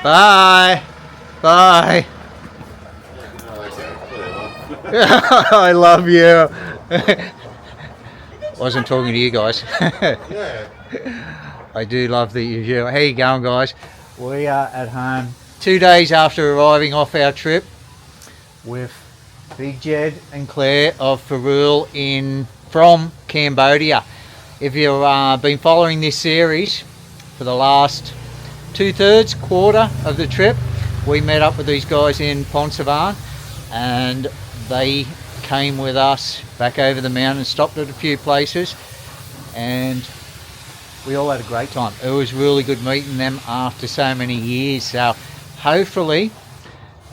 Bye. Bye. I love you. Wasn't talking to you guys. I do love that you're here. How you going, guys? We are at home 2 days after arriving off our trip with Big Jed and Claire of Riel from Cambodia. If you've been following this series for the last quarter of the trip, we met up with these guys in Ponsavan and they came with us back over the mountain, stopped at a few places, and we all had a great time. It was really good meeting them after so many years. So hopefully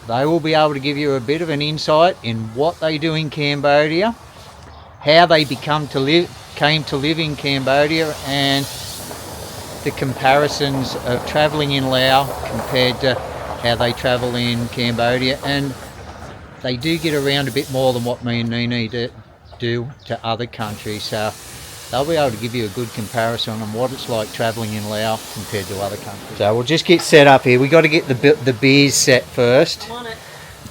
they will be able to give you a bit of an insight in what they do in Cambodia, how they came to live in Cambodia, and the comparisons of travelling in Laos compared to how they travel in Cambodia. And they do get around a bit more than what me and Neenee do to other countries. So they'll be able to give you a good comparison on what it's like travelling in Laos compared to other countries. So we'll just get set up here. We've got to get the beers set first. I'm on it.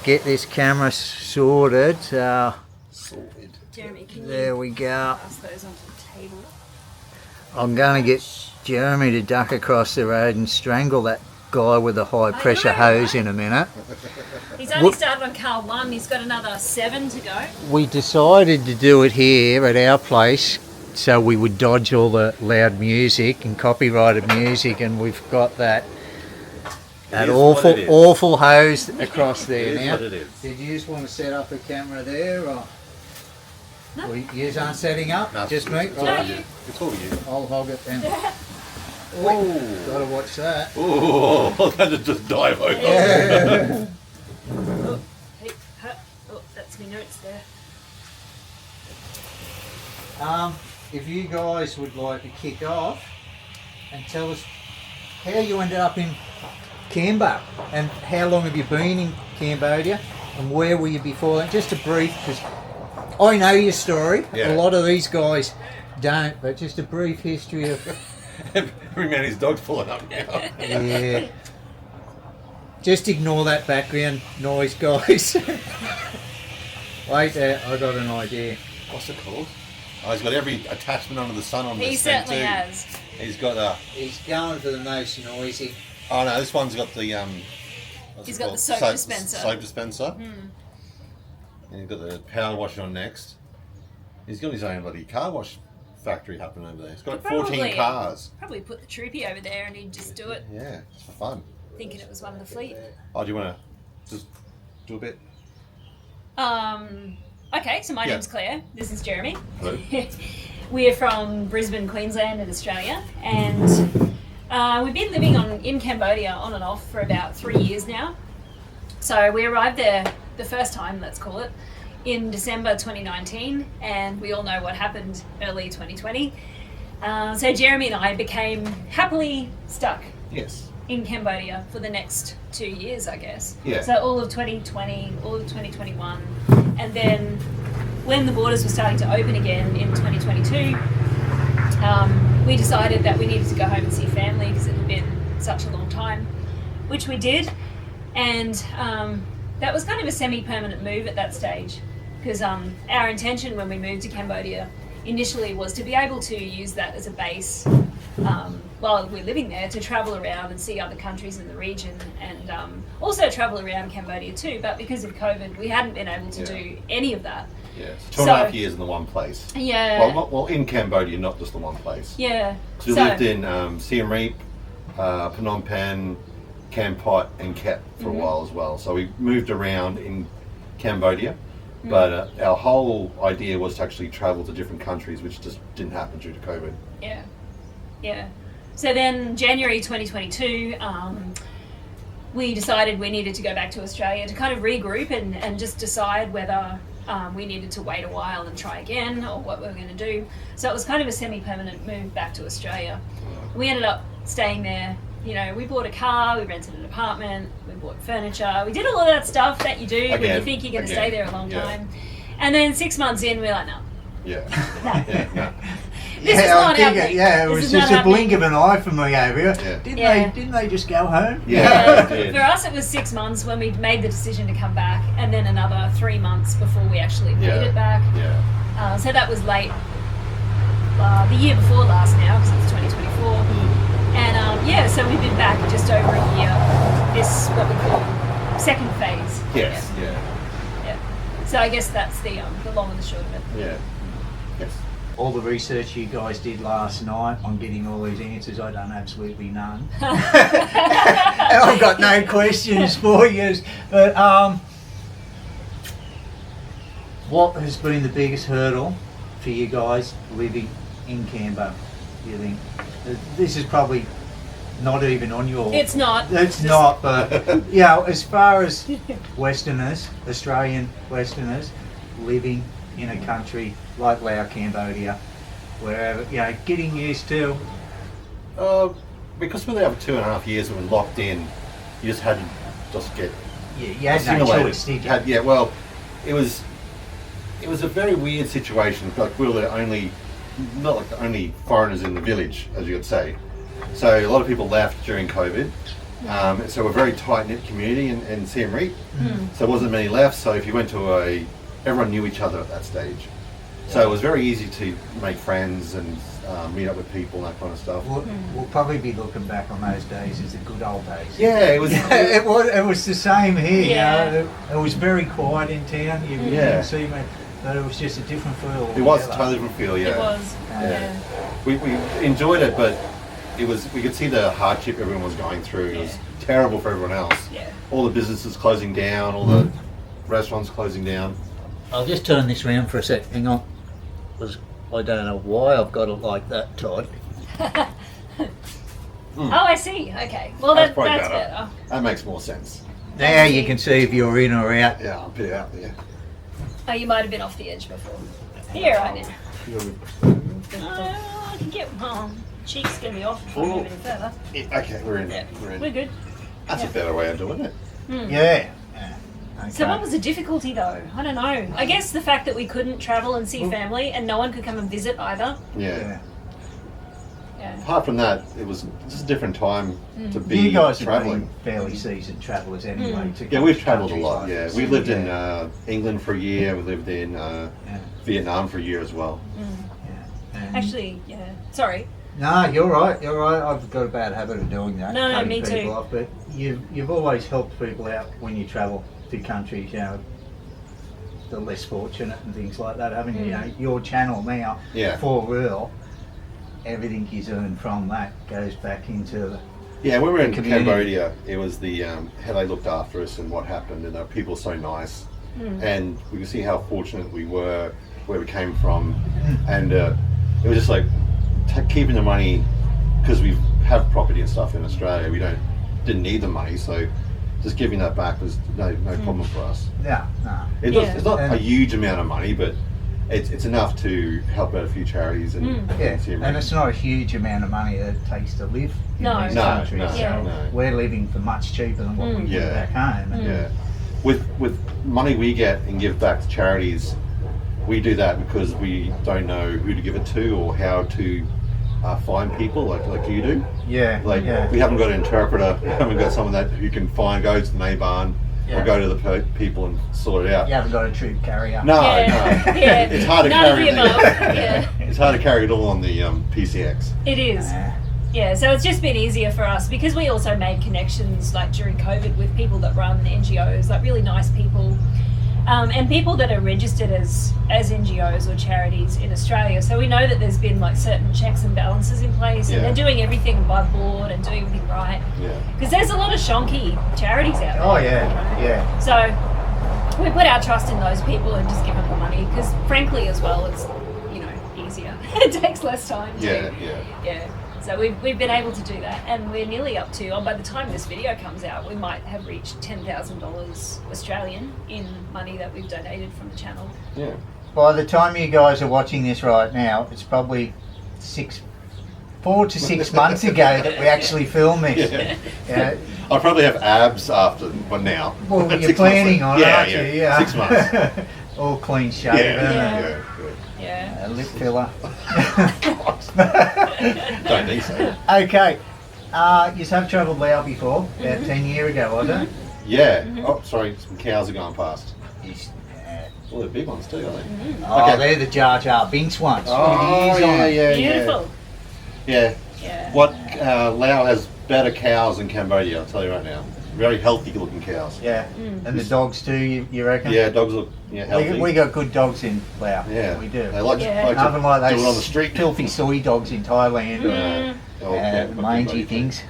Get this camera sorted. Sorted. Jeremy, can there we go. pass those onto the table? I'm going to get Jeremy to duck across the road and strangle that guy with the high pressure hose in a minute. He's only started on car 1. He's got another 7 to go. We decided to do it here at our place so we would dodge all the loud music and copyrighted music, and we've got that awful hose across there now. Did you just want to set up a camera there, or no? You aren't setting up? No, just me? No, it's all you. I'll hog it then. Oh, gotta watch that. Oh, that'd just dive over. Yeah. Oh, hey, oh, that's my notes there. If you guys would like to kick off and tell us how you ended up in Cambo and how long have you been in Cambodia and where were you before that? Just a brief, because I know your story. Yeah. A lot of these guys don't, but just a brief history of... Every man his dog's pulling up now. Yeah. Just ignore that background noise, guys. Wait there, I got an idea. What's it called? Oh, he's got every attachment under the sun on this He thing certainly too. has. He's got a... He's going for the most noisy. Oh no, this one's got the He's got the soap dispenser. Soap dispenser. And he's got the power washer on next. He's got his own bloody car wash factory happening over there. He's got 14 cars. Probably put the troopy over there and he'd just do it. Yeah, it's for fun. Thinking it was one of the fleet. Oh, do you want to just do a bit? Okay, so my name's Claire. This is Jeremy. Hello. We're from Brisbane, Queensland in Australia, and we've been living in Cambodia on and off for about 3 years now. So we arrived there the first time, let's call it, in December 2019, and we all know what happened early 2020. So Jeremy and I became happily stuck in Cambodia for the next 2 years, I guess. Yeah. So all of 2020, all of 2021, and then when the borders were starting to open again in 2022, we decided that we needed to go home and see family because it had been such a long time, which we did. And that was kind of a semi-permanent move at that stage, because our intention when we moved to Cambodia initially was to be able to use that as a base while we're living there, to travel around and see other countries in the region, and also travel around Cambodia too. But because of COVID, we hadn't been able to do any of that. Yeah, so 2.5 years in the one place. Yeah. Well, in Cambodia, not just the one place. Yeah. So we lived in Siem Reap, Phnom Penh, Kampot and Kep for a while as well. So we moved around in Cambodia, but our whole idea was to actually travel to different countries, which just didn't happen due to COVID. Yeah. Yeah. So then January 2022, we decided we needed to go back to Australia to kind of regroup and just decide whether we needed to wait a while and try again or what we were going to do. So it was kind of a semi-permanent move back to Australia. We ended up staying there. You know, we bought a car, we rented an apartment, we bought furniture, we did all of that stuff that you do when you think you're going to stay there a long time. And then 6 months in, we're like, no. Yeah. No. Yeah, no. This is not happening. Yeah, it This was is just not a blink happening. of an eye from me over here. Yeah. Didn't they just go home? Yeah, they did. For us, it was 6 months when we made the decision to come back, and then another 3 months before we actually made it back. Yeah. So that was late, the year before last now, because it's 2024. And so we've been back just over a year. This what we call second phase. Yes. Yeah. So I guess that's the long and the short of it. Yeah. Yes. All the research you guys did last night on getting all these answers, I done absolutely none. I've got no questions for you. But what has been the biggest hurdle for you guys living in Cambo? You think this is probably not even on your. It's not. It's not, but as far as Westerners, Australian Westerners, living in a country like Laos, Cambodia, wherever, getting used to. Because we were over 2.5 years and we were locked in, you just had to just get You had no assimilated. choice, did you? It was a very weird situation. Like we were not like the only foreigners in the village, as you would say. So a lot of people left during COVID. So we're a very tight-knit community in Siem Reap. So there wasn't many left. So if you went to everyone knew each other at that stage. So it was very easy to make friends and meet up with people and that kind of stuff. We'll probably be looking back on those days as the good old days. Yeah, it was. It was the same here. Yeah. It was very quiet in town. You Yeah. didn't see me, but it was just a different feel. It was a altogether. totally different feel. Yeah. It was. Yeah. We enjoyed it, but we could see the hardship everyone was going through. It was terrible for everyone else. Yeah. All the businesses closing down, all the restaurants closing down. I'll just turn this round for a sec. Hang on. Because I don't know why I've got it like that, Todd. Oh, I see. Okay. Well, That's that's probably better. better. That makes more sense. Now you can see if you're in or out. Yeah, I'll put it out there. Oh, you might have been off the edge before. Here, right now. I can get cheeks going to be off before we move any further. Yeah, okay, we're in. Yeah. We're in. We're good. That's a better way of doing it. Yeah. Okay. So what was the difficulty though? I don't know. I guess the fact that we couldn't travel and see family and no one could come and visit either. Yeah. Yeah. Apart from that, it was just a different time to be You guys have traveling. been fairly seasoned travellers anyway. To Yeah, we've countries travelled a like lot. Yeah, this. we lived in England for a year. We lived in Vietnam for a year as well. And- Actually, yeah. Sorry. No, you're right. You're right. I've got a bad habit of doing that. No, cutting me people too. off, but you've always helped people out when you travel to countries, the less fortunate and things like that, haven't you? Your channel now Yeah. for Riel, everything you earn from that goes back into the Yeah, when we were in community. Cambodia, it was the how they looked after us and what happened, and the people were so nice, and we could see how fortunate we were where we came from, and it was just like keeping the money because we have property and stuff in Australia. We didn't need the money, so just giving that back was no problem for us. Yeah, no. It's not And- a huge amount of money, but it's enough to help out a few charities and Yeah, Siem Reap. and it's not a huge amount of money that it takes to live in No. these No, countries. no, so no. we're living for much cheaper than what we do Yeah. back home. And Yeah, with money we get and give back to charities, we do that because we don't know who to give it to or how to find people like you do. yeah, Like yeah. we haven't got an interpreter, we haven't got someone who can go to the main barn Yeah. or go to the people and sort it out. You haven't got a troop carrier. No, Yeah. no. Yeah. It's hard to None of carry the above. Yeah. It's hard to carry it all on the PCX. It is. Nah. Yeah, so it's just been easier for us because we also made connections like during COVID with people that run NGOs, like really nice people, and people that are registered as NGOs or charities in Australia. So we know that there's been like certain checks and balances in place, and Yeah. they're doing everything above board and doing everything right. Yeah. Because there's a lot of shonky charities out there. Oh yeah, yeah. So we put our trust in those people and just give them the money because, frankly, as well, it's easier. It takes less time. Yeah, too. yeah. Yeah. So we've been able to do that, and we're nearly up to. By the time this video comes out, we might have reached $10,000 Australian in money that we've donated from the channel. Yeah. By the time you guys are watching this right now, it's probably 4 to 6 months ago that we actually filmed this. Yeah. Yeah. I'll probably have abs after, but now. Well, you're 6 months planning later. on, yeah, aren't yeah. you? Yeah. 6 months. All clean shaven. Yeah, Yeah. yeah, good. Yeah. A lip filler. Don't think so. Okay. You have travelled Laos before, about 10 years ago, was it? Yeah. Oh, sorry, some cows are going past. Yes. Well, they're big ones too, aren't they? Oh, Okay. they're the Jar Jar Binks ones. Oh, With ears on it. yeah. Beautiful. Yeah. Yeah. What Laos has better cows than Cambodia, I'll tell you right now. Very healthy looking cows. Yeah. And the dogs too, you reckon? Yeah, dogs look healthy. We got good dogs in Laos. yeah, We do. They like, Yeah. like Nothing to like do those it on the street. filthy soy dogs in Thailand. Mangy Mangy things.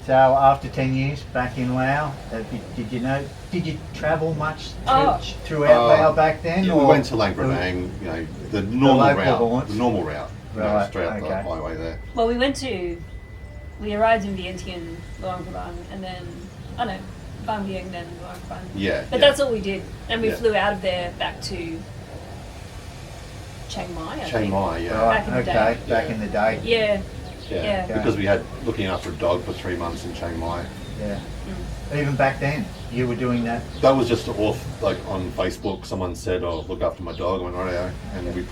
So after 10 years back in Laos, did you travel much throughout Laos back then? Yeah, we went to Lang Prabang, the normal route. The normal route. Right, Straight up the okay. highway there. Well, we arrived in Vientiane, Luang Prabang, and then, Bang Vieng, then Luang Prabang. Yeah. But yeah. that's all we did. And we Yeah. flew out of there back to Chiang Mai, I Chiang think. Mai, yeah. Right, Back in the okay, day. back Yeah. in the day. Yeah. Yeah. Yeah. Because we had looking after a dog for 3 months in Chiang Mai. Yeah. Even back then, you were doing that. That was just off, like on Facebook. Someone said, "Oh, look after my dog." I went, "Rightio," and we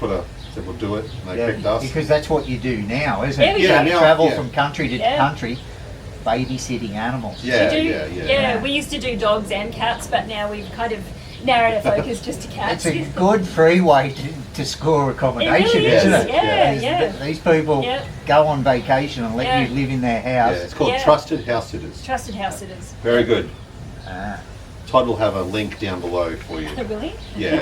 said, "We'll do it." And they picked us. Because that's what you do now, isn't Yeah, it? we You do. now- travel yeah. from country to Yeah. country, babysitting animals. Yeah, We do, yeah. we used to do dogs and cats, but now we've kind of narrowed our focus just to cats. It's a good free way to score accommodation, really isn't is, it? yeah, These- yeah. These people Yeah. go on vacation and let Yeah. you live in their Yeah, house. it's called Yeah. Trusted House Sitters. Trusted house sitters. Very good. Ah. Todd will have a link down below for you. Really? Yeah.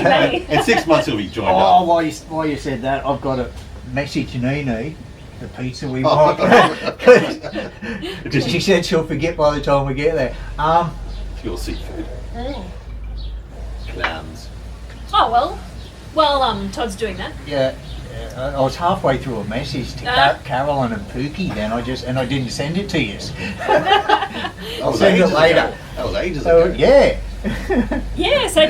May. In 6 months he'll be joined Oh, up. while you said that, I've got a message Neenee, the pizza we Oh. want. She said she'll forget by the time we get there. Pure seafood. Clams. Oh well, Todd's doing that. Yeah, I was halfway through a message to Carolyn and Pookie, then I didn't send it to you. That was Send it ages later. ago. That was ages So ago. yeah, Yeah, so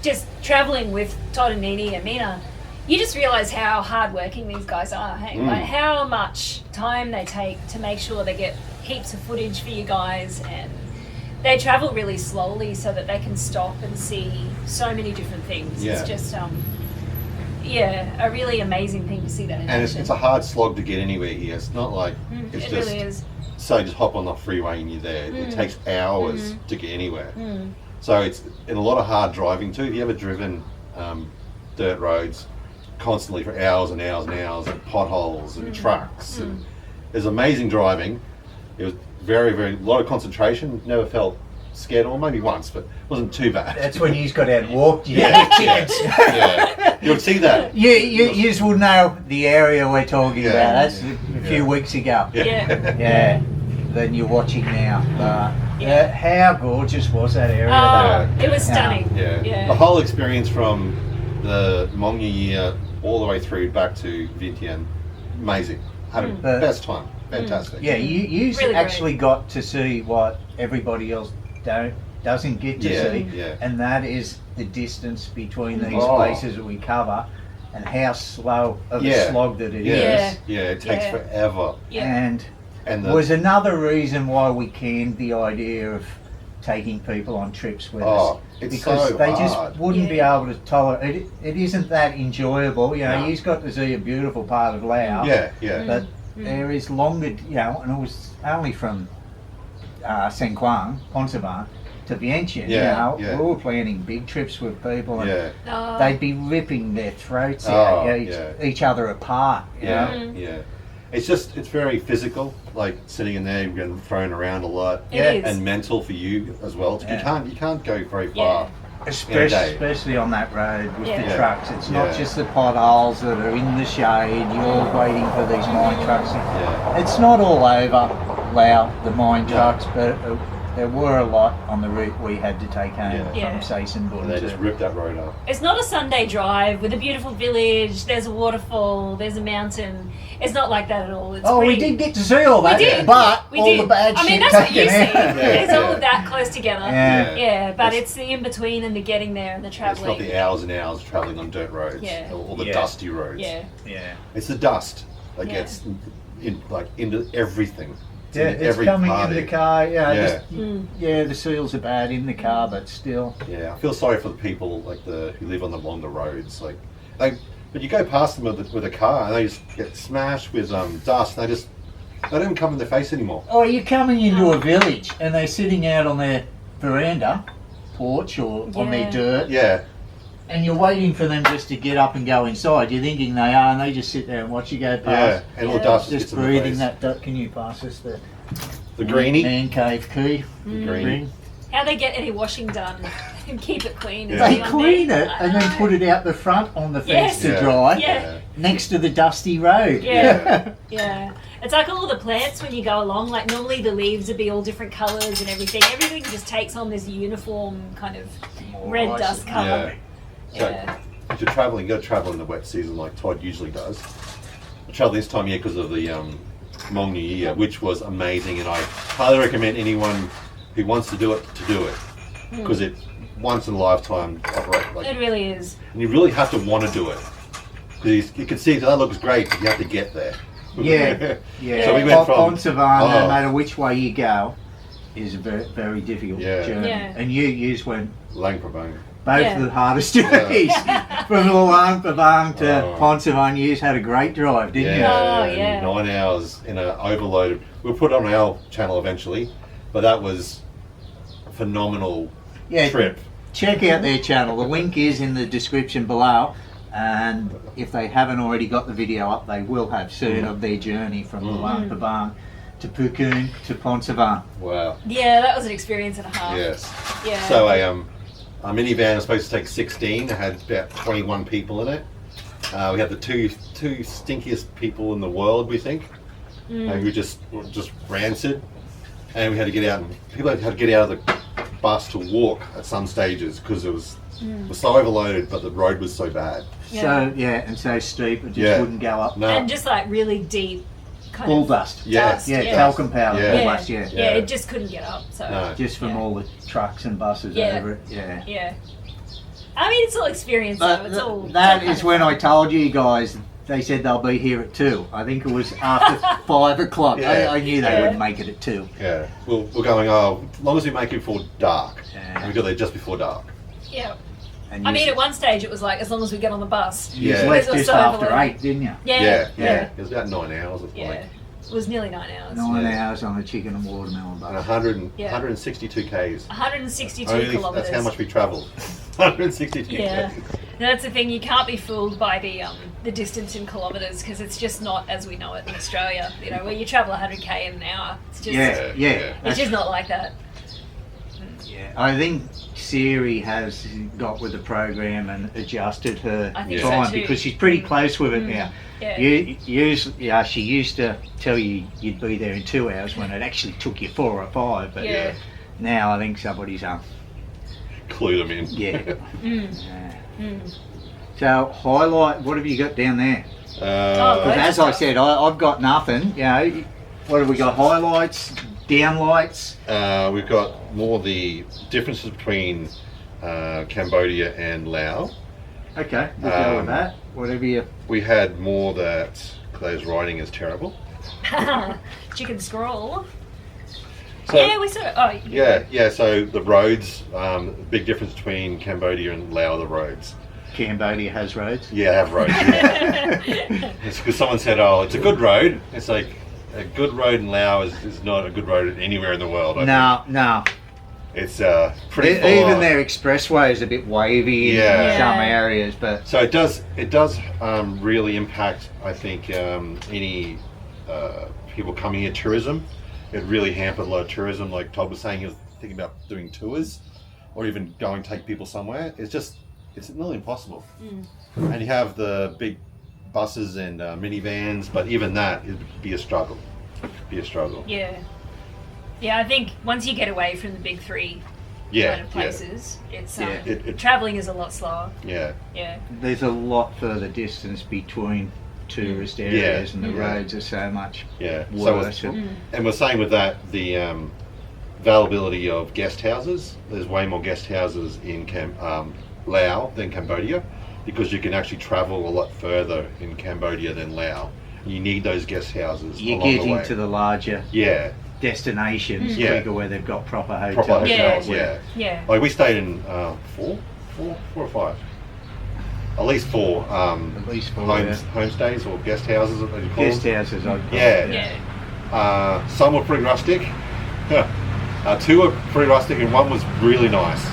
just traveling with Todd and Neenee and Mina, you just realise how hardworking these guys are. Hey, like how much time they take to make sure they get heaps of footage for you guys, and they travel really slowly so that they can stop and see so many different things. Yeah. It's just a really amazing thing to see that in And action. it's a hard slog to get anywhere here. It's not like it's it just really is. so just hop on the freeway and you're there. It takes hours to get anywhere. So it's in a lot of hard driving too. Have you ever driven dirt roads constantly for hours and hours and hours, and potholes and trucks? And there's amazing driving. It was very, a lot of concentration. Never felt scared, or maybe once, but it wasn't too bad. that's when you got out and walked. yeah, yeah. You would see that. You will know the area we're talking Yeah. about. That's a few weeks ago. Yeah. Yeah, than you're watching now. Yeah. How gorgeous was that area? Oh, though? it was stunning. Yeah. Yeah. The whole experience from the Hmong New Year all the way through back to Vientiane, amazing. Had a best time. Fantastic. Yeah, you Really actually got to see what everybody else doesn't get to see, Yeah. and that is the distance between these Oh. places that we cover, and how slow of a Yeah. slog that it is. Yeah. Yeah, it takes Yeah. forever. Yeah. And Was another reason why we canned the idea of taking people on trips with us, it's because so they hard. just wouldn't be Yeah. able to tolerate it. It isn't that enjoyable, No. You've got to see a beautiful part of Laos. Yeah. But there is longer, and it was only from Sengkuang, Ponsaban, to Vientiane. Yeah. We were planning big trips with people, and Yeah. Oh. they'd be ripping their throats Oh, out, yeah. each other apart. You know? Yeah. It's very physical, like sitting in there, you're getting thrown around a lot. It is. And mental for you as well. Yeah. You can't go very far. Especially on that road with Yeah. the Yeah. trucks. It's not Yeah. just the potholes that are in the shade, you're waiting for these mine trucks. Yeah. It's not all over Laos, the mine No. trucks, but there were a lot on the route we had to take home Yeah. from Seisenbun. And they just ripped that road up. It's not a Sunday drive with a beautiful village. There's a waterfall. There's a mountain. It's not like that at all. It's Oh, we pretty, did get to see all that, We did. but We all did. the bad I shit mean, that's what you taken see. out. It's all Yeah. of that close together. Yeah. Yeah, but It's- it's the in between and the getting there and the It's traveling. not the hours and hours traveling on dirt roads, Yeah. or the Yeah. dusty roads. Yeah. Yeah. It's the dust that Yeah. gets into everything. It's Yeah, in it's every coming part in the of- car. Yeah, Yeah. yeah, the seals are bad in the car, but still. Yeah, I feel sorry for the people like who live along the roads. Like, but you go past them with a car and they just get smashed with dust. They don't even come in their face anymore. Oh, you're coming into a village and they're sitting out on their veranda, porch, or on their Yeah. dirt, Yeah, and you're waiting for them just to get up and go inside. You're thinking they are, and they just sit there and watch you go yeah, past. and all the Yeah. dust Just gets in the breathing face. that dust. Can you pass us The greenie. man cave key? The greenie. How they get any washing done and keep it clean? is Yeah. They one clean thing. it and then put it out the front on the fence Yes. to Yeah. dry, Yeah. next to the dusty road. Yeah. Yeah, it's like all the plants when you go along. Like normally the leaves would be all different colours and everything. Everything just takes on this uniform kind of red More dust ice. colour. So, Yeah. if you're traveling, you got to travel in the wet season like Todd usually does. I travel this time of year because of the Hmong New Year, which was amazing, and I highly recommend anyone who wants to do it because it once in a lifetime operate. It Like, really is. and you really have to want to do it because you can see that looks great, but you have to get there. Yeah, yeah. So we went from Ponsavan, no oh, matter which way you go, is a very, very difficult Yeah. journey. Yeah. And you went Lang Prabang. both Yeah. of the hardest journeys. From Luang Prabang to Oh. Ponsavan, you had a great drive, didn't Yeah, Oh, and yeah. 9 hours in an overloaded. We'll put it on our channel eventually, but that was a phenomenal you? Yeah. trip. Check out their channel. The link is in the description below. And if they haven't already got the video up, they will have soon of their journey from Luang Prabang to Pukun to Ponsavan. Wow. Yeah, that was an experience and a half. Yes. Yeah. So a minivan was supposed to take 16. It had about 21 people in it. We had the two stinkiest people in the world, we think, who were just rancid, and we had to get out. And people had to get out of the bus to walk at some stages because it was so overloaded, but the road was so bad. Yeah. So, yeah, and so steep, it just Yeah. wouldn't go up. No. And just like really deep kind Bull of dust. Yeah. dust. Yeah, yeah. talcum powder, Yeah. bull Yeah. dust, yeah. Yeah, it just couldn't get up. So No. Just from Yeah. all the trucks and buses Yeah. over it, yeah. yeah. I mean, it's all experience though. But It's all. that it's all is kind when of I told you guys, they said they'll be here at 2. I think it was after 5 o'clock. Yeah. I knew they Yeah. wouldn't make it at 2. Yeah. We're going. Oh, as long as we make it before dark. Yeah. And we got there just before dark. Yeah. And I you mean, at one stage it was like as long as we get on the bus. you Yeah. left It was just so after overloaded. 8, didn't you? Yeah. Yeah. Yeah. It was about 9 hours. Of Yeah. like, It was nearly 9 hours. 9 Yeah. hours on a chicken and watermelon and bus. 162 k's. 162 Only, kilometers. that's how much we travelled. 162 Yeah. k's. No, that's the thing. You can't be fooled by the distance in kilometres because it's just not as we know it in Australia. You know, where you travel 100k in an hour. It's just. Yeah, yeah. It's That's- just not like that. yeah. I think Siri has got with the program and adjusted her I think so time too. because she's pretty close with it now. Yeah. She used to tell you you'd be there in 2 hours when it actually took you 4 or 5. But Yeah. now I think somebody's Clue them in. yeah. Mm. Yeah. So highlight. What have you got down there? Oh, Because Loads as of I stuff. said, I've got nothing. You know, what have we got? Highlights, downlights. We've got more the differences between Cambodia and Laos. Okay, we'll go with Um, that. Whatever you. We had more that Claire's writing is terrible. Chicken scroll. So, Yeah, we saw it. Oh, yeah. So the roads, big difference between Cambodia and Laos. The roads. Cambodia has roads. Yeah, they have roads. Yeah. It's because someone said, "Oh, it's a good road." It's like a good road in Laos is not a good road anywhere in the world. I No. think. It's pretty. full Even on. their expressway is a bit wavy in Yeah. some Yeah. areas, but So it does really impact, I think, any people coming here tourism. It really hampered a lot of tourism. Like Todd was saying, he was thinking about doing tours or even going to take people somewhere. It's nearly impossible. And you have the big buses and minivans, but even that would be a struggle. Yeah. Yeah, I think once you get away from the big three Yeah, kind of places, it's Yeah. It- traveling is a lot slower. yeah. Yeah. there's a lot further distance between tourist areas and the Yeah. roads are so much Yeah. worse. So and we're saying with that the availability of guest houses. There's way more guest houses in Laos than Cambodia because you can actually travel a lot further in Cambodia than Laos. You need those guest houses You're along the getting way. to the larger. Yeah, destinations Yeah. quicker where they've got proper hotels. Proper Yeah. hotels, yeah. Yeah. Like we stayed in four or five. At least four. At least 4, yeah. Homestays or guest houses, what you call Guest them. houses, I'd call Yeah. it, Yeah. Some were pretty rustic. Two were pretty rustic, and one was really nice.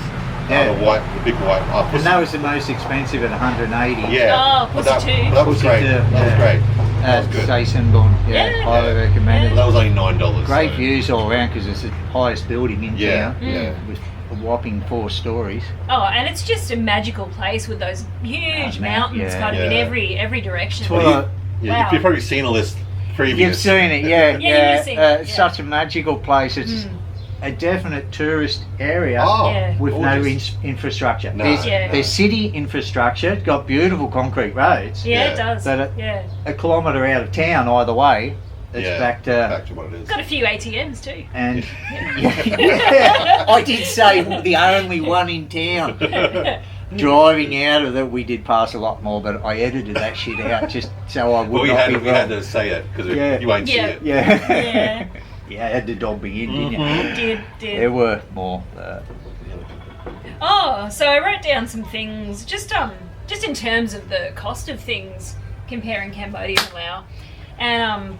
Yeah. The big white. And that was the most expensive at 180. Yeah. Oh, But Pussy that, too. that was Pussy great. too, That was yeah. great. That was good. Seisenborn, yeah, Yeah. highly Yeah. recommended. That was only $9. Great so- views all around because it's the highest building in Yeah, town. yeah. With a whopping 4 stories. Oh, and it's just a magical place with those huge mountains yeah. kind of in Yeah. every direction. Well, Well, Wow. you've probably seen all this previous. You've seen it, yeah. Yeah, you've seen it, It's yeah. such a magical place. It's a definite tourist area Oh, Yeah. with no gorgeous. infrastructure. No. There's, Yeah. there's city infrastructure, it's got beautiful concrete roads. Yeah, Yeah. it does. But yeah. A kilometre out of town either way, it's Yeah, back to... back to what it is. Got a few ATMs too. And yeah, I did say the only one in town. Driving out of it, we did pass a lot more, but I edited that shit out just so I would Well, we not had, be we had wrong. to say it because Yeah. you won't see Yeah. it. Yeah. Yeah. Yeah, I had to dob me in, didn't you? Mhm. Did. There were more. Oh, so I wrote down some things just in terms of the cost of things comparing Cambodia and Laos, and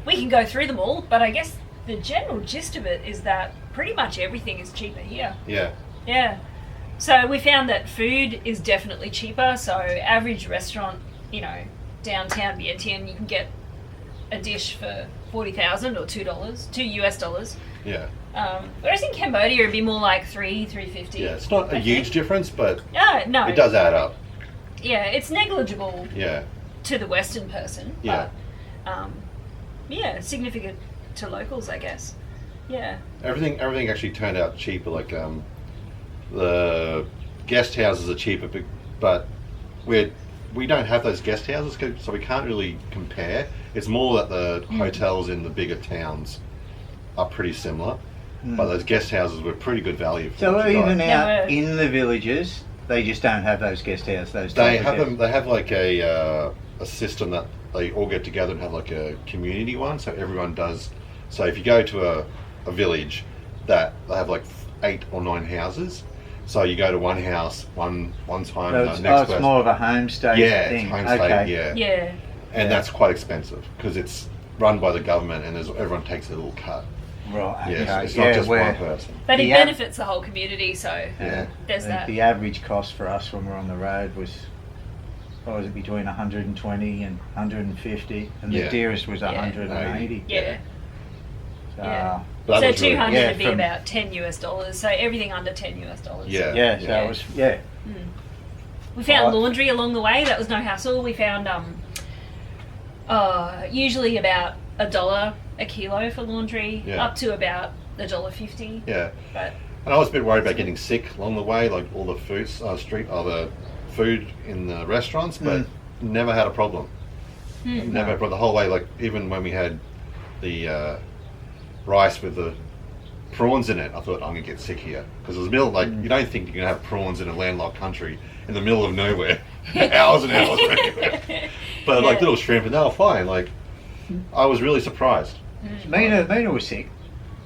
we can go through them all. But I guess the general gist of it is that pretty much everything is cheaper here. Yeah. Yeah. So we found that food is definitely cheaper. So average restaurant, downtown Vientiane, you can get a dish for 40,000 or $2 US. Yeah. Whereas in Cambodia it'd be more like $350. Yeah. It's not a I huge think. difference, but No. it does add up. Yeah, it's negligible Yeah. to the Western person. Yeah. But, significant to locals, I guess. Yeah. Everything actually turned out cheaper. Like the guest houses are cheaper, but we don't have those guest houses, so we can't really compare. It's more that the hotels in the bigger towns are pretty similar, but those guest houses were pretty good value. For So what you even got. out in the villages, they just don't have those guest houses. They have them. They have like a system that they all get together and have like a community one. So everyone does. So if you go to a village, that they have like 8 or 9 houses. So you go to one house one time. So it's, next it's person. more of a homestay Yeah, thing. it's homestay. Okay. Yeah. Yeah. And that's quite expensive because it's run by the government and everyone takes a little cut. Right. Yeah, okay. it's not just where one person. But it The ab- benefits the whole community, so Yeah. there's that. The average cost for us when we're on the road was, what was it, between 120 and 150, and Yeah. the dearest was Yeah. 180. Yeah. So, Yeah. But that So was really- 200 Yeah, would be from- about $10 US. So everything under $10 US. Yeah. yeah, so Yeah. it was, yeah. We found Right. laundry along the way. That was no hassle. We found usually about $1 a kilo for laundry, Yeah. up to about $1.50. Yeah. But And I was a bit worried about getting sick along the way, like all the the food in the restaurants, but never had a problem. Never had a problem the whole way. Like even when we had the rice with the prawns in it, I thought I'm gonna get sick here because it was middle. Like you don't think you're gonna have prawns in a landlocked country in the middle of nowhere, hours and hours. But like Yeah. little shrimp, and they were fine. Like I was really surprised. Mina was sick.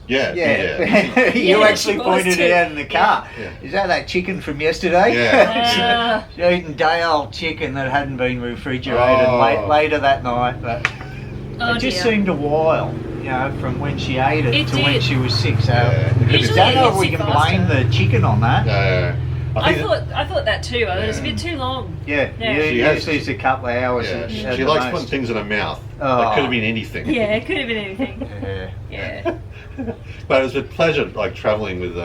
Yeah. Yeah. You Yeah, actually she was pointed too. it out in the car. Yeah. Is that chicken from yesterday? Yeah. She'd eaten day-old chicken that hadn't been refrigerated Oh. later that night. But Oh, it just dear. seemed a while, from when she ate it, It to when did. she was sick. So Yeah. I Usually don't know it if we gets can sick blame faster. the chicken on that. I think thought that too. I thought it's a Yeah. bit too long. Yeah, Yeah. She you has- usually it's a couple of hours. yeah, at she the likes most. putting things in her mouth. Oh. That could have been anything. Yeah, it could have been anything. Yeah. Yeah. But it was a pleasure, like traveling with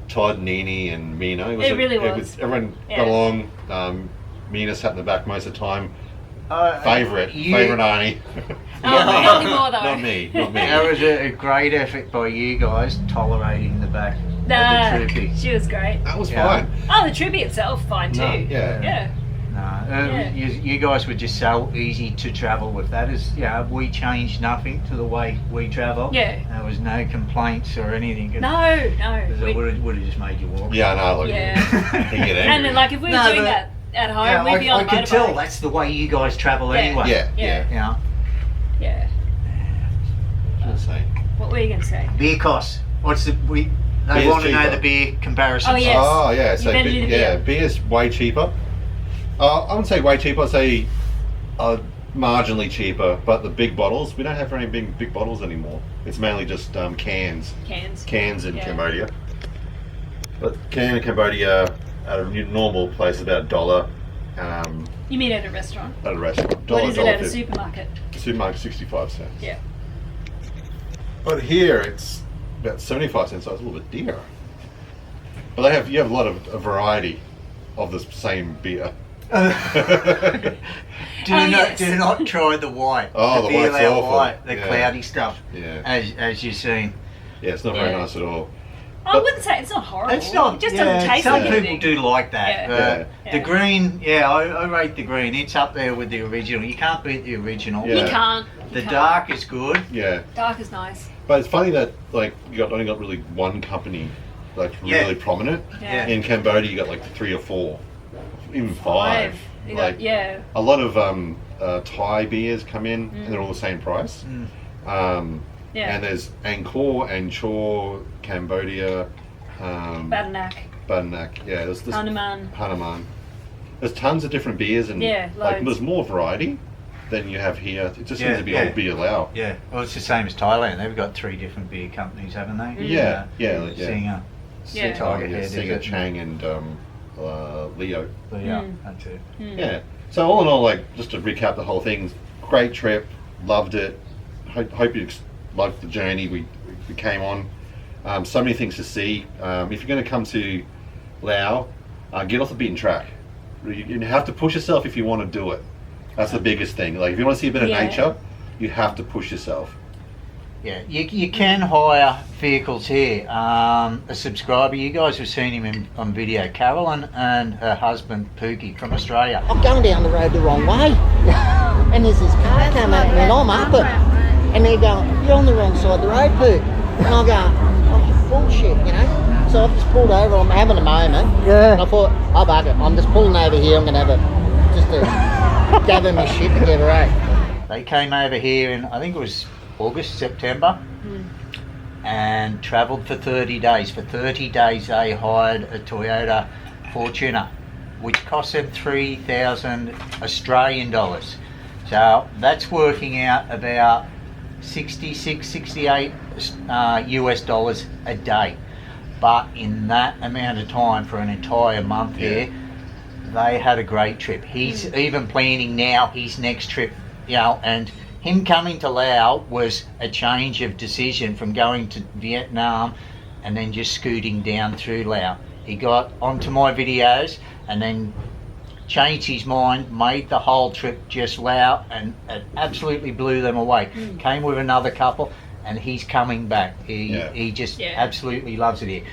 Todd, Neenee, and Mina. It really was. Everyone Yeah. got along. Mina sat in the back most of the time. You- Favorite Arnie. Oh, not anymore though. Not me. That was a great effort by you guys tolerating the back Nah, of the troopy. she was great. That was Yeah. fine. Oh, the troopy itself, fine too. No, yeah. Yeah. No, Yeah. you guys were just so easy to travel with. That is, we changed nothing to the way we travel. Yeah. There was no complaints or anything. No. It We- would have just made you walk. Yeah, no, like, Yeah. you get angry. And then, like, if we were No, doing but- that at home, Yeah, we'd be on I a can motorbike. tell that's the way you guys travel Yeah. anyway. yeah. Yeah. Yeah. Yeah. What was I saying? What were you going to say? Beer costs. What's the They Beer's want to know cheaper. the beer comparisons. Oh, yes. Oh yeah, so You better do the beer. beer's way cheaper. I wouldn't say way cheaper. I'd say marginally cheaper. But the big bottles, we don't have very big bottles anymore. It's mainly just cans. Cans in Yeah. Cambodia. But can in Cambodia at a normal place is about $1. You mean at a restaurant? At a restaurant. What is it at a $1.50. supermarket? Supermarket 65 cents. Yeah. But here it's about 75 cents, so it's a little bit dearer. But you have a lot of a variety of the same beer. Do not try the white. Oh, the Beer white's Lao awful. white, the Yeah. cloudy stuff. Yeah. As you've seen. Yeah, it's not very Yeah. nice at all. I wouldn't say it's not horrible. It's not. It just yeah, doesn't taste some like people anything. do like that. Yeah. But Yeah. the green, I rate the green. It's up there with the original. You can't beat the original. Yeah. You can't. The You can't. dark is good. Yeah. Dark is nice. But it's funny that like only got really one company like Yeah. really prominent. Yeah. In Cambodia you got like 3 or 4. Even 5. You Like got, yeah. a lot of Thai beers come in and they're all the same price. Yeah. And there's Angkor, Angkor, Cambodia, Badanak. Badanak. Yeah, there's Hanuman. Hanuman. There's tons of different beers and Yeah, like loads. there's more variety than you have here. It just Yeah, seems to be yeah. all beer Lao. Yeah. Well, it's the same as Thailand. They've got 3 different beer companies, haven't they? Yeah, yeah, yeah. Singer, Yeah. Tiger Yeah, Head, Singer, is it? Chang, and Leo. Yeah, that's it. Yeah. So all in all, like just to recap the whole thing, great trip, loved it. Hope you liked the journey we came on. So many things to see. If you're going to come to Laos, get off the beaten track. You have to push yourself if you want to do it. That's the biggest thing. Like if you want to see a bit of Yeah. nature, you have to push yourself. Yeah, you can hire vehicles here. A subscriber, you guys have seen him on video, Carolyn and her husband Pookie from Australia. I'm going down the road the wrong way. And there's this car coming at me and I'm up it. And they're going, you're on the wrong side of the road, Pook. And I'm going, oh, bullshit, you know. So I've just pulled over, I'm having a moment. Yeah. And I thought, oh bugger, I'm just pulling over here, I'm going to have just to gather my shit together, eh? They came over here in, I think it was August, September, and travelled for 30 days. For 30 days they hired a Toyota Fortuner, which cost them 3,000 Australian dollars. So that's working out about 66, 68 US dollars a day. But in that amount of time, for an entire month here, they had a great trip. He's even planning now his next trip, and him coming to Laos was a change of decision from going to Vietnam and then just scooting down through Laos. He got onto my videos and then changed his mind, made the whole trip just Laos, and it absolutely blew them away. Came with another couple and he's coming back. He just absolutely loves it here.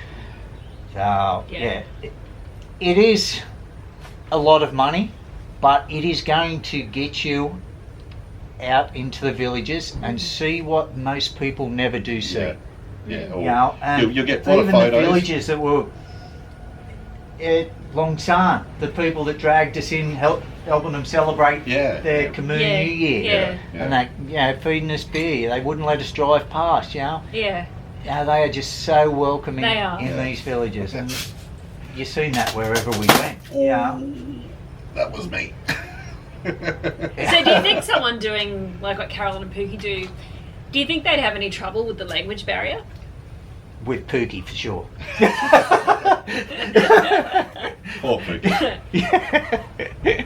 So it is a lot of money, but it is going to get you out into the villages and see what most people never do see. Yeah. And You'll get a lot of even photos. the villages that were at Long San, the people that dragged us in, helping them celebrate their Khmer New Year, and that feeding us beer. They wouldn't let us drive past. Yeah. They are just so welcoming They are. in these villages, and you've seen that wherever we went. That was me. So do you think someone doing like what Carolyn and Pookie do you think they'd have any trouble with the language barrier? With Pookie for sure. Poor Pookie.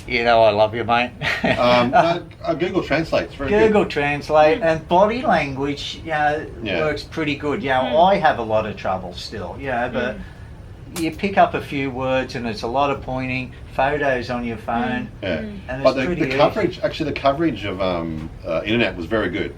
You know I love you, mate. Google Translate's very Google good. Translate and body language works pretty good. I have a lot of trouble still, but you pick up a few words and it's a lot of pointing, photos on your phone. And But it's pretty the easy. coverage of internet was very good.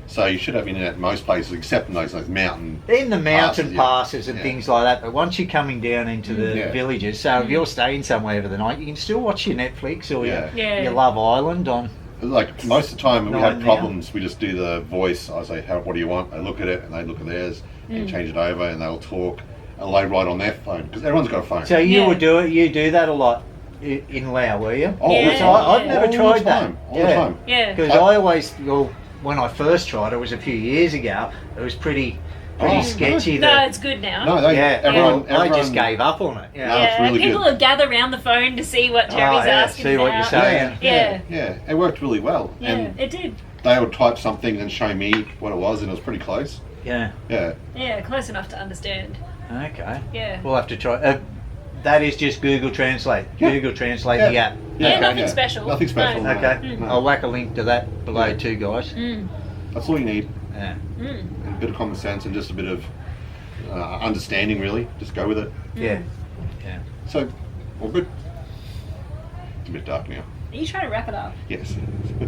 So you should have internet in most places except in those mountain. In the mountain passes, passes and things like that, but once you're coming down into the Yeah. villages, so if you're staying somewhere for the night, you can still watch your Netflix or Yeah. your Love Island on. Like most of the time when we have Now. problems, we just do the voice. I say, what do you want? They look at it and they look at theirs and change it over and they'll talk and lay right on their phone because everyone's got a phone. So you do that a lot in Laos, were you? All the Yeah. time. I've never All tried the that. time. All the time. Yeah. Because I always when I first tried it was a few years ago. It was pretty sketchy. No, that- it's good now. No, everyone I just gave up on it. Yeah. No, it's really people good. will gather around the phone to see what Jerry's asking see what about. you're saying. Yeah. It worked really well. Yeah, And it did. they would type something and show me what it was, and it was pretty close. Yeah. Yeah. Yeah, close enough to understand. Okay. Yeah. We'll have to try. That is just Google Translate. Yeah. Google Translate the app. Yeah, nothing special. Nothing special. No. no. Okay. No. I'll whack a link to that below Yeah. too, guys. Mm. That's all you need. Yeah. Mm. A bit of common sense and just a bit of understanding, really. Just go with it. Yeah. Yeah. So, all good. It's a bit dark now. Are you trying to wrap it up? Yes. You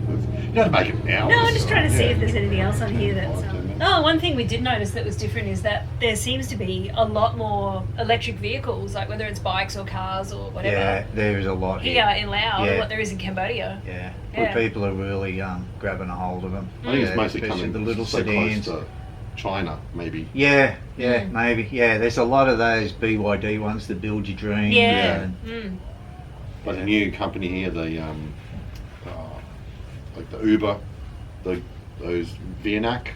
don't have to make it now. No, I'm just trying to see Yeah. if there's anything else on here that's. 5, 10 minutes. Oh, one thing we did notice that was different is that there seems to be a lot more electric vehicles, like whether it's bikes or cars or whatever, Yeah, there's a lot here here. in Laos Yeah. than what there is in Cambodia. Yeah. Yeah. People are really grabbing a hold of them. I think it's mostly especially coming the little so sedans. close to China, maybe. Yeah, Mm. maybe. Yeah, there's a lot of those BYD ones that build your dream. Yeah. and- Mm. Like a new company here, the like the Uber, those Vientiane,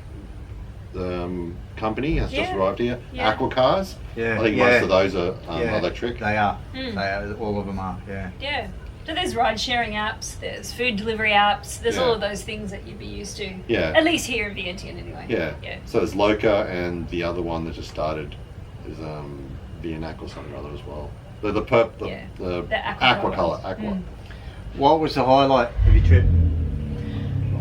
company has just Yeah. arrived here. Yeah. Aqua cars. Yeah, I think yeah. most of those are Yeah. electric. They are. Mm. They are. All of them are. Yeah. Yeah. So there's ride sharing apps, there's food delivery apps, there's Yeah. all of those things that you'd be used to. Yeah. At least here in Vientiane anyway. Yeah. Yeah. So there's Loca, and the other one that just started is Vientiane or something or other as well. Yeah. The The aqua colour, aqua. Mm. What was the highlight of your trip?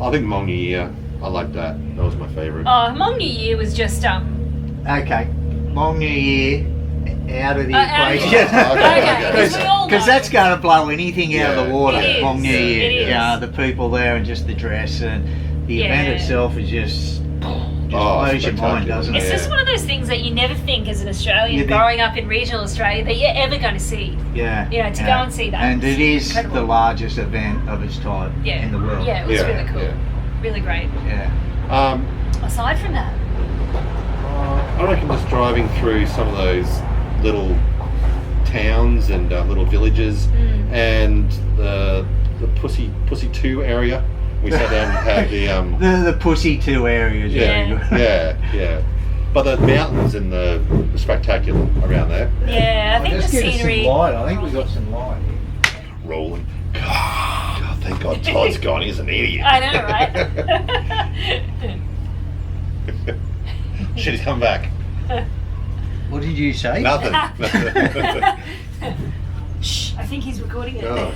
I think Hmong New Year. I like that. That was my favourite. Oh, Hmong New Year was just Okay, Hmong New Year out of the out of equation. the- Okay, because we all know. Because that's going to blow anything out of the Yeah. water. It is, Hmong New Year. it is. Yeah, the people there and just the dress and the event Yeah. itself is just blows your spectacular. mind, doesn't It's it? Yeah. just one of those things that you never think as an Australian You think- growing up in regional Australia that you're ever going to see. Yeah. You know, to yeah. go and see that. And it is Incredible. the largest event of its type Yeah. in the world. Yeah, it was Yeah, really cool. yeah. Really great. Yeah. Aside from that, I reckon just driving through some of those little towns and little villages, and the Pussy 2 area. We sat down and had The Pussy 2 areas. Yeah. yeah. But the mountains and the spectacular around there. yeah, I think the Just give us scenery. some light. I think we got some light. Rolling. God, thank God Todd's gone. He's an idiot. I know, right? Shit, he's come back. What did you say? Nothing. Shh, I think he's recording it. Oh.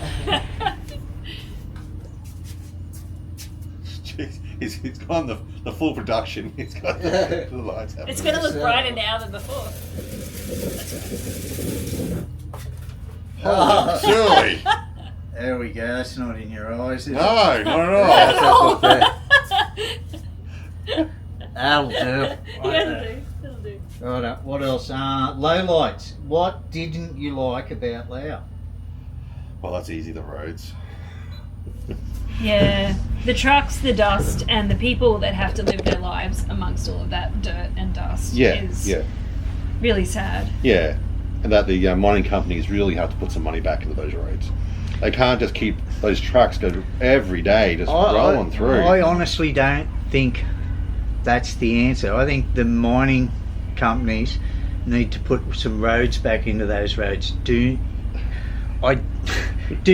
Jeez, he's gone the full production. He's got the lights happening. It's going to look brighter now than before. Oh, surely. There we go. That's not in your eyes, is it? No, not at all. That'll do. That'll do. Right, what else? Lowlights. What didn't you like about Laos? Well, that's easy, the roads. Yeah, the trucks, the dust, and the people that have to live their lives amongst all of that dirt and dust is really sad. Yeah. And that the mining companies really have to put some money back into those roads. They can't just keep those trucks go every day just rolling through. I honestly don't think that's the answer. I think the mining companies need to put some roads back into those roads. Do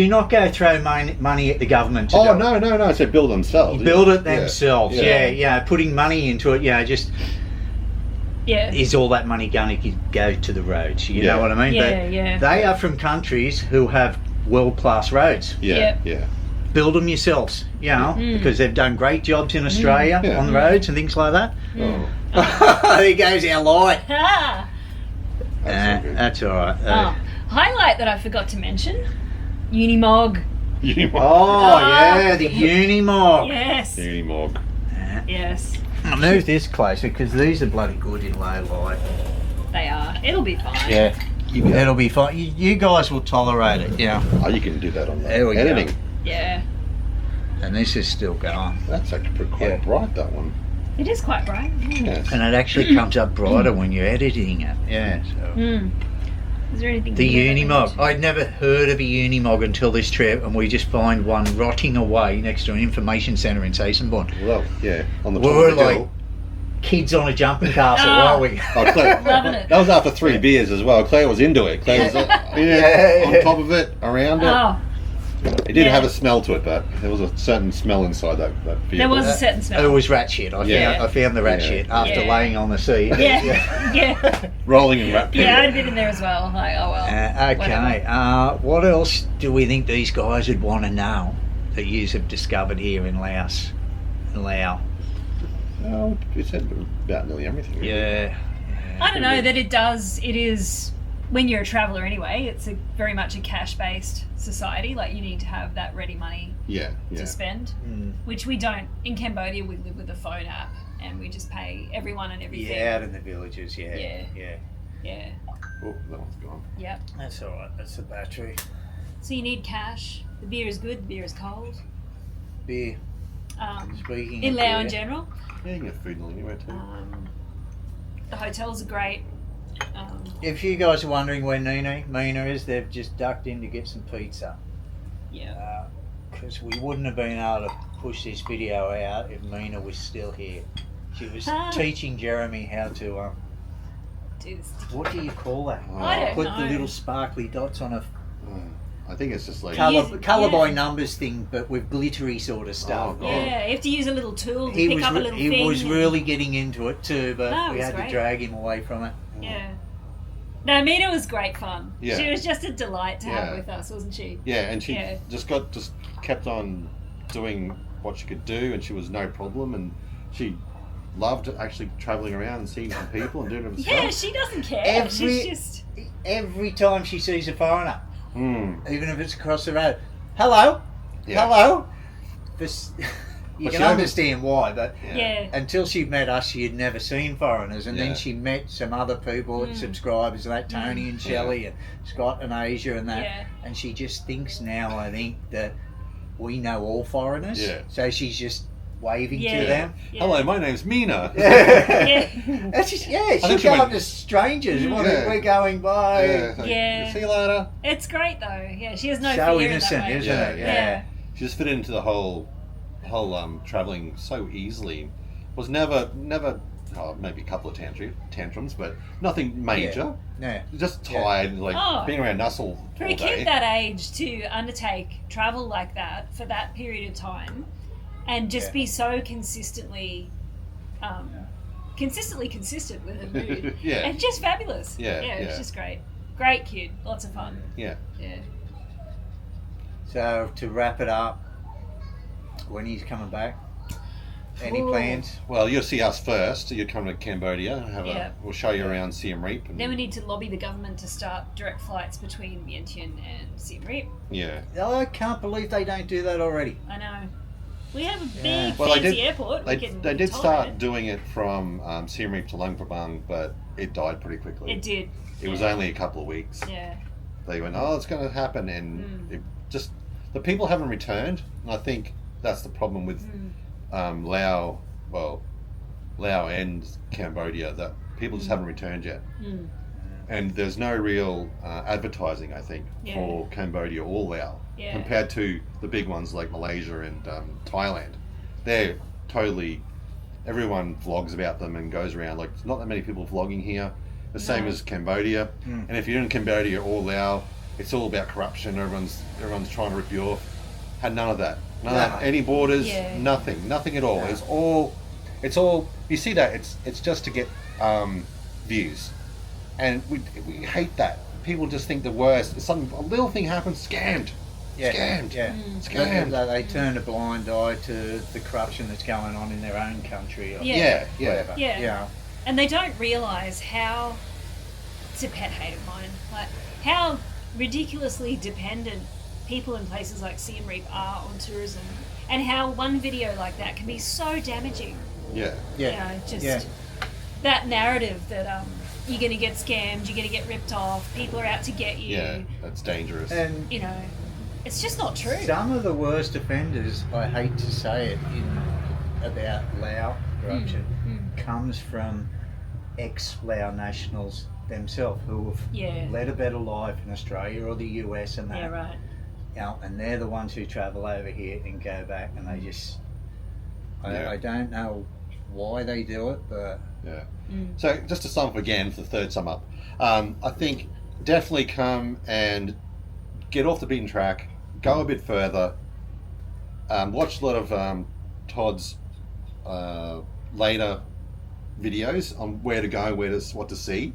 not go throw money at the government to do it. No. So build themselves. Build it themselves. Yeah. Yeah. Putting money into it. Yeah, just Yeah. is all that money going to go to the roads? You know what I mean? Yeah, But yeah. they are from countries who have world-class roads. Yeah. Build them yourselves, you know, because they've done great jobs in Australia Yeah. on the roads and things like that. Oh, There goes our light. Ah. that's so good. That's all right. Highlight that I forgot to mention: Unimog. Oh, yeah, the Unimog. Yes. Unimog. Yes. I'll move this closer because these are bloody good in low light. They are. It'll be fine. Yeah, it'll be fine. You guys will tolerate it, yeah. Oh, you can do that on the There we go. editing. Yeah. And this is still going. That's actually quite bright, that one. It is quite bright. Yes. And it actually comes up brighter when you're editing it. Yeah. So. Is there anything? The here that we Unimog. mentioned? I'd never heard of a Unimog until this trip, and we just find one rotting away next to an information centre in Sassenborn. Well, yeah, on the We top were of the like hill. kids on a jumping castle, Oh. weren't we? Oh, Claire, Loving it. that was after 3 beers as well. Claire was into it. Claire was on top of it, around it. Oh, It did Yeah. have a smell to it, but there was a certain smell inside that vehicle. there was a certain smell. It was rat shit. Yeah. I found the rat Yeah. shit after Yeah. laying on the seat. Yeah, yeah, rolling in rat poo. yeah. I'd been in there as well. Like, oh well. Okay. whatever. What else do we think these guys would want to know that you have discovered here in Laos? In Laos. Oh, you said about nearly everything. really. Yeah. I don't know that it does. It is when you're a traveller anyway. It's very much a cash-based society. Like you need to have that ready money Yeah, to yeah. spend, Mm. which we don't in Cambodia. We live with a phone app and we just pay everyone and everything. Yeah, out in the villages. Yeah. Yeah. Yeah. Yeah. Oh, that one's gone. Yep. That's all right. That's the battery. So you need cash. The beer is good. The beer is cold. Beer. Speaking In of Laos beer, in general, Yeah, you can get food and anywhere too. the hotels are great. if you guys are wondering where Mina is, they've just ducked in to get some pizza. Yeah. Because we wouldn't have been able to push this video out if Mina was still here. She was teaching Jeremy how to, Do this. what do you call that? I don't Put know. the little sparkly dots on a I think it's just like colour by yeah. numbers thing, but with glittery sort of stuff. Oh, God. Yeah, you have to use a little tool to He pick was up a little thing. he was and- really getting into it too, but No, it we was had great. to drag him away from it. Yeah. No, Mina was great fun. Yeah. She was just a delight to Yeah. have with us, wasn't she? Yeah, and she Yeah. just kept on doing what she could do, and she was no problem, and she loved actually traveling around and seeing some people and doing them Yeah, stuff. she doesn't care. Every- She's just. Every time she sees a foreigner, Mm. even if it's across the road, hello, Yeah. hello. This, you Well, can she understand why, but Yeah. until she met us, she had never seen foreigners, and Yeah. then she met some other people and subscribers, like Tony and Shelley and Scott and Asia and that, Yeah. and she just thinks now, I think, that we know all foreigners, Yeah. so she's just waving Yeah. to them. Yeah. Hello, my name's Mina. Yeah. That's just, yeah, think she'll she go went- up to strangers while Yeah. we're going by. Yeah, like, Yeah. See you later. It's great though. Yeah, she has no So fear innocent, in that way. isn't it? Yeah. Yeah. She just fit into the whole traveling so easily. Was never maybe a couple of tantrums, but nothing major. Yeah. Just Yeah. tired, like Oh. being around us all For a day. kid that age to undertake travel like that for that period of time and just Yeah. be so consistently consistent with her mood. Yeah. And just fabulous. Yeah, Yeah, it's yeah. just great. Great kid. Lots of fun. Yeah. Yeah. So to wrap it up, when he's coming back, any Ooh. plans? Well, you'll see us first. You're coming to Cambodia. Yeah. We'll show you around Siem Reap. And, Then we need to lobby the government to start direct flights between Vientiane and Siem Reap. yeah. Oh, I can't believe they don't do that already. I know. We have a big Yeah. Well, they fancy did- airport. They, we can they did tolerate start doing it from Siem Reap to Luang Prabang, but it died pretty quickly. It did. It was Yeah. only a couple of weeks. Yeah. They went, oh, it's going to happen, and it just the people haven't returned. And I think that's the problem with Laos and Cambodia, that people just haven't returned yet. And there's no real advertising, I think, Yeah. for Cambodia or Laos Yeah. compared to the big ones like Malaysia and Thailand. They're totally, everyone vlogs about them and goes around. Like, there's not that many people vlogging here. The same No. as Cambodia. And if you're in Cambodia or Laos, it's all about corruption. Everyone's trying to rip you off. Had none of that. None of that. Any borders, Yeah. nothing at all. No. It's all. You see that? It's just to get views, and we hate that. People just think the worst. A little thing happens, scammed. Scammed. Yeah. Scammed. They turn a blind eye to the corruption that's going on in their own country. Or Yeah. whatever. Yeah. And they don't realise how, it's a pet hate of mine, like how ridiculously dependent people in places like Siem Reap are on tourism, and how one video like that can be so damaging. Yeah. Yeah. You know, just Yeah. that narrative that you're going to get scammed, you're going to get ripped off, people are out to get you. Yeah. That's dangerous. And You know, it's just not true. some of the worst offenders, I hate to say it, about Lao corruption, comes from ex-Lao nationals themselves who have Yeah. led a better life in Australia or the US and that. Yeah, right. You know, and they're the ones who travel over here and go back, and they just, Yeah. I don't know why they do it, but Yeah. Mm. So just to sum up again for the third sum up, I think definitely come and get off the beaten track, go a bit further, watch a lot of Todd's later videos on where to go, what to see,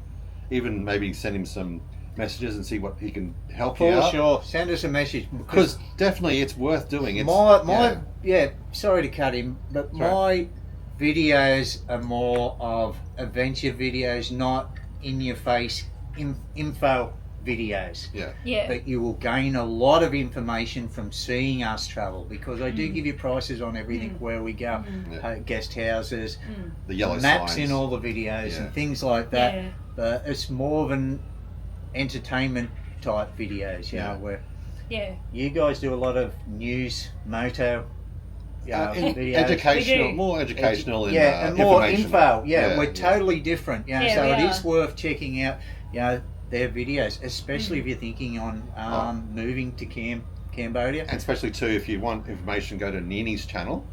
even maybe send him some messages and see what he can help you for out. sure, send us a message Because definitely it's worth doing. It's, yeah, sorry to cut him, but Sorry. my videos are more of adventure videos, not in your face info videos. yeah, Yeah. But you will gain a lot of information from seeing us travel, because I do Mm. give you prices on everything Mm. where we go, Yeah. guest houses, the yellow maps signs. in all the videos Yeah. and things like that. Yeah. But it's more of an entertainment type videos, you Yeah. know, where Yeah. you guys do a lot of news, moto, videos. Educational, We do. more educational, and, and more informational. info. Yeah, we're totally different. You know, Yeah, so we it are. is worth checking out. You know, their videos, especially if you're thinking on moving to Cambodia. And especially too, if you want information, go to Neenee's channel,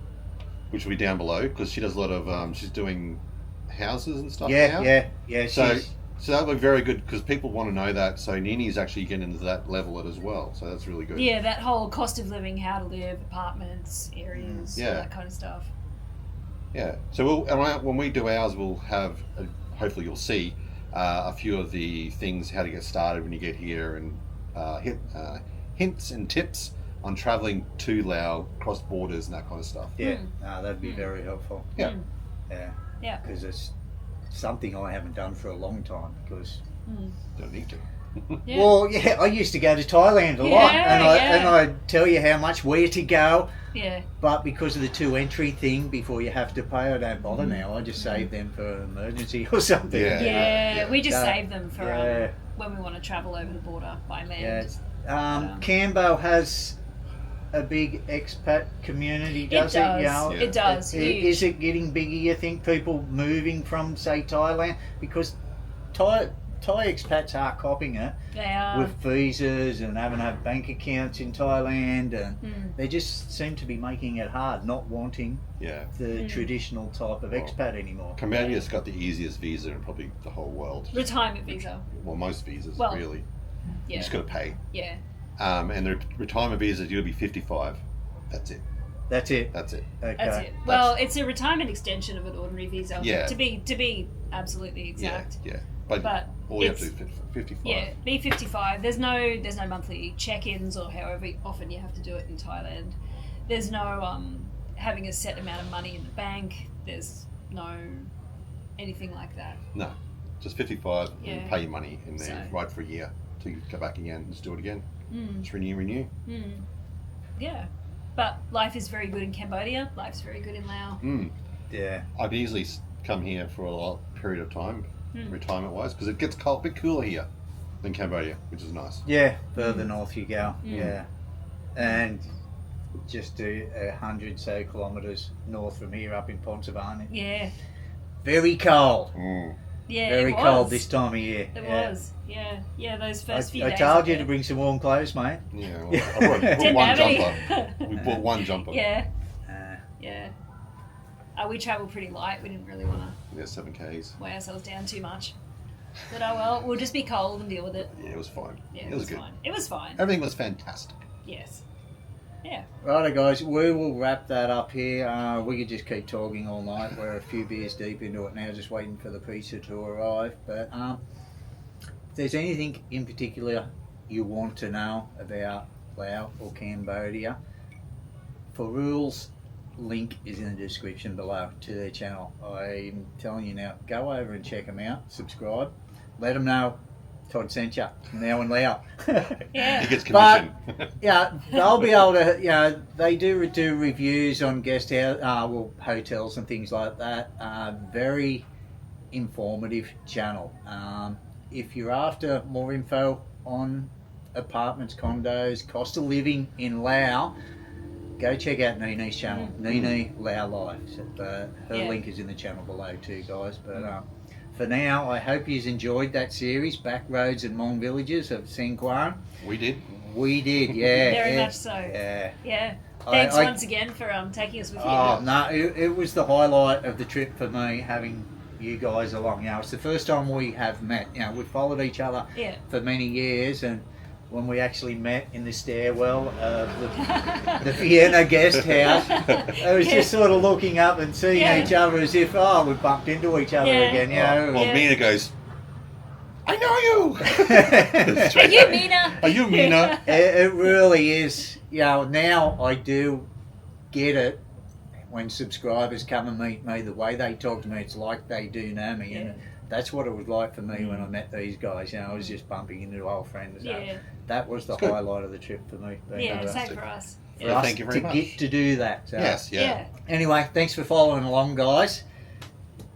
which will be down below, because she does a lot of she's doing houses and stuff now. Yeah. So she's- that would be very good, because people want to know that. So Neenee's actually getting into that level as well. So that's really good. Yeah, that whole cost of living, how to live, apartments, areas, Yeah. all that kind of stuff. Yeah. So when we do ours, we'll have hopefully you'll see a few of the things, how to get started when you get here, and hints and tips on traveling to Laos, cross borders, and that kind of stuff. yeah, no, that'd be very helpful. Yeah. Mm. Yeah, Yeah. because it's something I haven't done for a long time. Because Don't need to. Yeah. well, yeah, I used to go to Thailand a lot, Yeah, and yeah. I tell you how much, where to go. Yeah. But because of the 2 entry thing, before you have to pay, I don't bother now. I just save them for an emergency or something. Yeah. Yeah, we just Yeah. save them for Yeah. when we want to travel over the border by land. Yeah. Cambo has a big expat community, does it? does. You know? Yeah. It does. Huge. Is it getting bigger, you think, people moving from, say, Thailand? Because Thai expats are copying it They are. with visas and having to have bank accounts in Thailand, and they just seem to be making it hard, not wanting Yeah. the traditional type of expat anymore. Cambodia's got the easiest visa in probably the whole world. Retirement visa. Well, most visas, Well, really. You Yeah. just got to pay. Yeah. And the retirement visa, you'll be 55. That's it. That's it. That's it. Okay. That's it. Well, it's a retirement extension of an ordinary visa. Yeah. To be absolutely exact. Yeah. But all you have to do is 55. Yeah, be 55. There's no monthly check-ins or however often you have to do it in Thailand. There's no having a set amount of money in the bank. There's no anything like that. No, just 55 and Yeah. pay your money in there, So- right, for a year till you go back again and just do it again. Mm. Just renew. Yeah, but life is very good in Cambodia. Life's very good in Laos. Yeah. I'd easily come here for a long period of time, retirement wise, because it gets cold, a bit cooler here than Cambodia, which is nice. Yeah, further north you go. Mm. Yeah. And just 100 so kilometres north from here, up in Ponsavani. Yeah, Very cold. yeah. Very it cold was. this time of year. It yeah. was. Yeah. Those first few I days. told up you to there. bring some warm clothes, mate. Yeah, well, I brought Didn't one have any. jumper. We bought one jumper. Yeah. Uh, Yeah. We travelled pretty light. We didn't really want to Yeah, 7Ks. weigh ourselves down too much. But oh well, we'll just be cold and deal with it. Yeah, it was fine. Yeah, it was good. fine. It was fine. Everything was fantastic. Yes. Yeah. Righto, guys, we will wrap that up here. We could just keep talking all night. We're a few beers deep into it now, just waiting for the pizza to arrive. But if there's anything in particular you want to know about Laos or Cambodia, Farul's link is in the description below to their channel. I'm telling you now, go over and check them out, subscribe, let them know Todd sent you now in Laos. Yeah. He gets But- commission. Yeah, they'll be able to, they do reviews on guest house, hotels and things like that. Very informative channel. If you're after more info on apartments, condos, cost of living in Laos, go check out Neenee's channel, Neenee Lao Life. So, her Yeah. link is in the channel below too, guys. But for now, I hope you've enjoyed that series, Back Roads and Hmong Villages of Singquan. We did. We did, yeah. Very yeah, much so. Yeah. Yeah. Thanks once again for taking us with you. Oh, no, it was the highlight of the trip for me, having you guys along. You know, it's the first time we have met. You know, we followed each other for many years, and when we actually met in the stairwell of the Vienna guest house, it was just sort of looking up and seeing each other as if, we bumped into each other again, you know. Well, Mina goes, I know you! Are you Mina? Are you Mina? It really is. You know, now I do get it when subscribers come and meet me, the way they talk to me, it's like they do know me. And that's what it was like for me when I met these guys. You know, I was just bumping into old friends. So that was the highlight of the trip for me. Same for us. For us thank you very much. Get to do that. So. Yes, Anyway, thanks for following along, guys.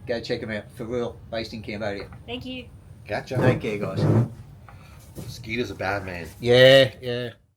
Go check them out. For Riel, based in Cambodia. Thank you. Gotcha. Take care, guys. Skeeter's a bad man. Yeah.